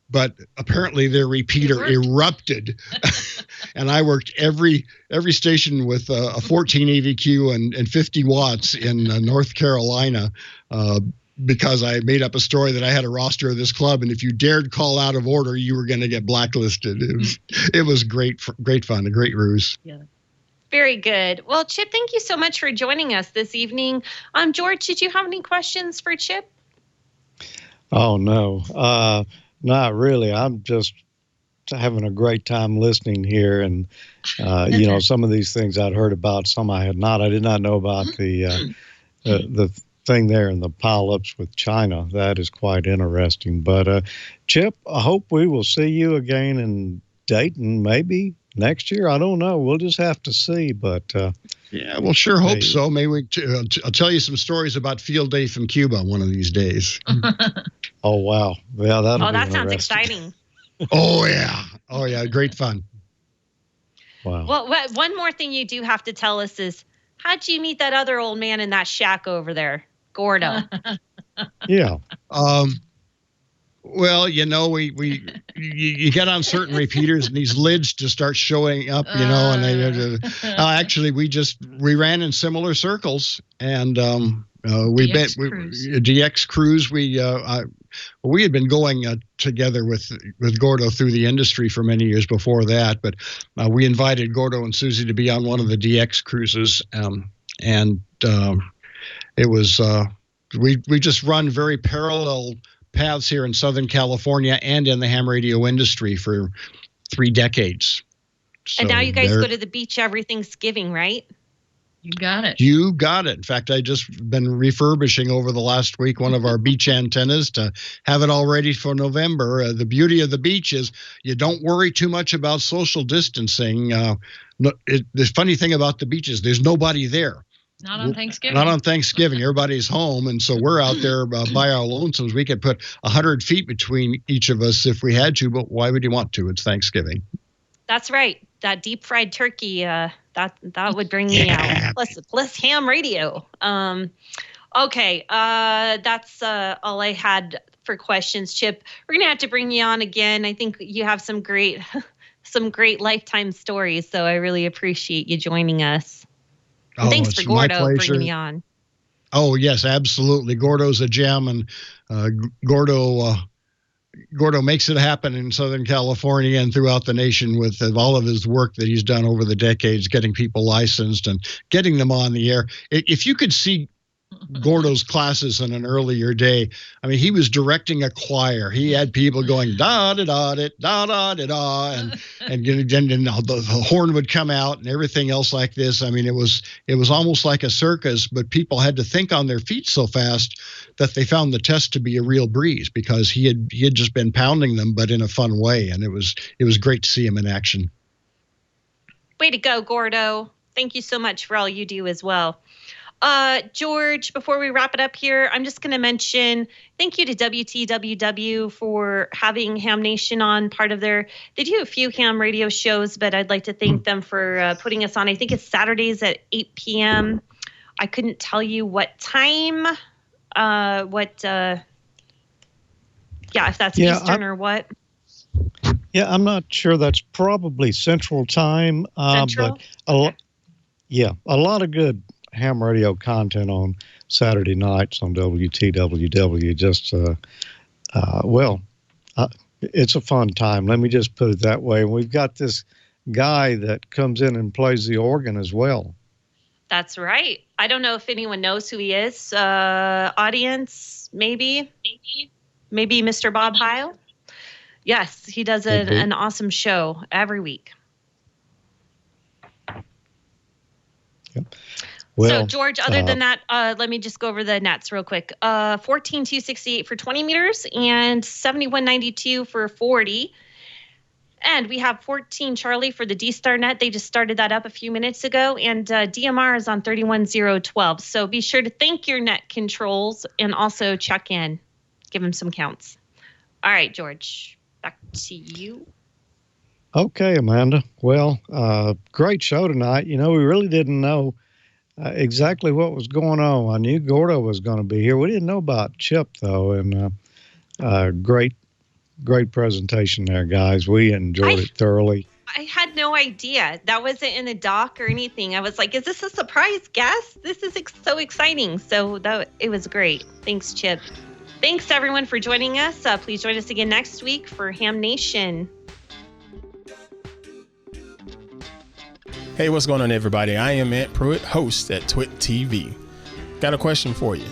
But apparently their repeater erupted, and I worked every station with a 14 AVQ and 50 watts in North Carolina, because I made up a story that I had a roster of this club, and if you dared call out of order, you were going to get blacklisted. It was great fun, a great ruse. Yeah. Very good. Well, Chip, thank you so much for joining us this evening. George, did you have any questions for Chip? Oh, no, not really. I'm just having a great time listening here. And, some of these things I'd heard about, some I had not. I did not know about the thing there in the pileups with China. That is quite interesting. But, Chip, I hope we will see you again in Dayton, maybe next year. I don't know. We'll just have to see. But yeah, we'll sure hope so. Maybe I'll tell you some stories about Field Day from Cuba one of these days. Oh, wow. Yeah, that sounds exciting. Oh, yeah. Great fun. Wow. Well, one more thing you do have to tell us is, how'd you meet that other old man in that shack over there, Gordo? Yeah. Well, you get on certain repeaters and these lids just start showing up, and actually we ran in similar circles, and DX Cruise. We had been going together with Gordo through the industry for many years before that, but we invited Gordo and Susie to be on one of the DX cruises, and it was we just run very parallel paths here in Southern California and in the ham radio industry for 3 decades. So and now you guys go to the beach every Thanksgiving, right? You got it. You got it. In fact, I just been refurbishing over the last week one of our beach antennas to have it all ready for November. The beauty of the beach is you don't worry too much about social distancing. The funny thing about the beach is there's nobody there. Not on Thanksgiving. Not on Thanksgiving. Everybody's home, and so we're out there by our lonesomes. We could put 100 feet between each of us if we had to, but why would you want to? It's Thanksgiving. That's right. That deep fried turkey, that would bring me out. Plus ham radio. Okay, that's all I had for questions, Chip. We're gonna have to bring you on again. I think you have some great lifetime stories, so I really appreciate you joining us. And thanks for Gordo bringing me on. Oh, yes, absolutely. Gordo's a gem, and Gordo makes it happen in Southern California and throughout the nation with all of his work that he's done over the decades, getting people licensed and getting them on the air. If you could see Gordo's classes in an earlier day, I mean, he was directing a choir. He had people going da da da da da da da da, and the horn would come out and everything else like this. I mean, it was almost like a circus, but people had to think on their feet so fast that they found the test to be a real breeze because he had just been pounding them, but in a fun way, and it was great to see him in action. Way to go, Gordo! Thank you so much for all you do as well. George, before we wrap it up here, I'm just going to mention thank you to WTWW for having Ham Nation on part of they do a few ham radio shows, but I'd like to thank them for putting us on. I think it's Saturdays at 8 p.m. I couldn't tell you what time, if that's Eastern or what. Yeah, I'm not sure. That's probably Central Time. Central? But a lot of good ham radio content on Saturday nights on WTWW. Just, it's a fun time. Let me just put it that way. And we've got this guy that comes in and plays the organ as well. That's right. I don't know if anyone knows who he is. Audience, maybe Mr. Bob Heil. Yes, he does an awesome show every week. Yep. Well, so, George, other than that, let me just go over the nets real quick. 14,268 for 20 meters and 71.92 for 40. And we have 14 Charlie for the D-Star net. They just started that up a few minutes ago. And DMR is on 31,012. So be sure to thank your net controls and also check in. Give them some counts. All right, George, back to you. Okay, Amanda. Well, great show tonight. We really didn't know exactly what was going on. I knew Gordo was going to be here. We didn't know about Chip, though, and great presentation there, guys. We enjoyed it thoroughly. I had no idea. That wasn't in the doc or anything. I was like, is this a surprise guest? This is so exciting. So it was great. Thanks, Chip. Thanks, everyone, for joining us. Please join us again next week for Ham Nation. Hey, what's going on, everybody? I am Ant Pruitt, host at TWiT TV. Got a question for you.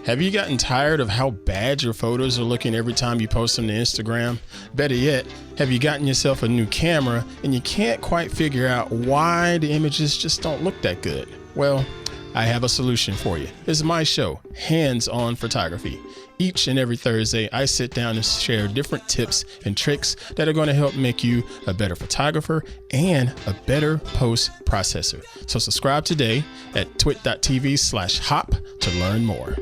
Have you gotten tired of how bad your photos are looking every time you post them to Instagram? Better yet, have you gotten yourself a new camera and you can't quite figure out why the images just don't look that good? Well, I have a solution for you. It's my show, Hands On Photography. Each and every Thursday, I sit down and share different tips and tricks that are going to help make you a better photographer and a better post processor. So subscribe today at twit.tv/hop to learn more.